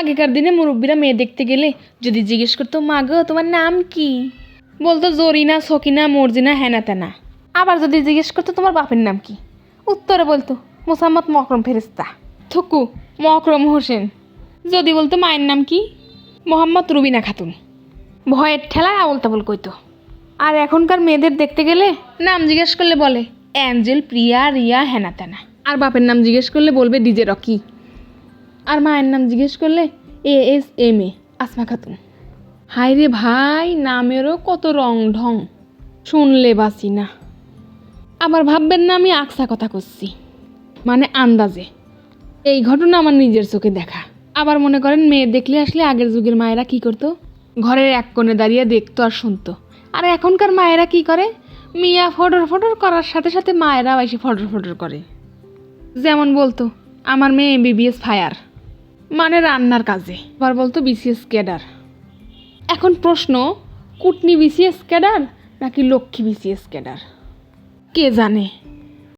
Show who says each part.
Speaker 1: আগেকার দিনে মুরব্বীরা মেয়ে দেখতে গেলে যদি জিজ্ঞেস করতো মা গো তোমার নাম কি, বলতো জরিনা, সকিনা, মর্জিনা, হেনা তেনা। আবার যদি জিজ্ঞেস করতো তোমার বাপের নাম কি, উত্তরে বলতো মোসাম্মদ মকরম ফেরেস্তা, থুকু মকরম হোসেন। যদি বলতো মায়ের নাম কি, মোহাম্মদ রুবিনা খাতুন। ভয়ের ঠেলায় আবল তাবল কইতো। আর এখনকার মেয়েদের দেখতে গেলে নাম জিজ্ঞেস করলে বলে অ্যাঞ্জেল, প্রিয়া, রিয়া, হেনা তেনা। আর বাপের নাম জিজ্ঞেস করলে বলবে ডিজে রকি। আর মায়ের নাম জিজ্ঞেস করলে ASMA আসমা খাতুন। হায় রে ভাই, নামেরও কত রং ঢং, শুনলে বাসি না। আবার ভাববেন না আমি আকসা কথা করছি, মানে আন্দাজে। এই ঘটনা আমার নিজের চোখে দেখা। আবার মনে করেন মেয়ে দেখলে আসলে আগের যুগের মায়েরা কি করতো, ঘরের এক কোণে দাঁড়িয়ে দেখতো আর শুনতো। আর এখনকার মায়েরা কি করে, মিয়া ফটর ফটর করার সাথে সাথে মায়েরাও এসে ফটর ফটর করে। যেমন বলতো আমার মেয়ে MBBS ফায়ার, মানে রান্নার কাজে। আবার বলতো BCS ক্যাডার। এখন প্রশ্ন, কুটনি BCS ক্যাডার নাকি লক্ষ্মী BCS ক্যাডার, কে জানে।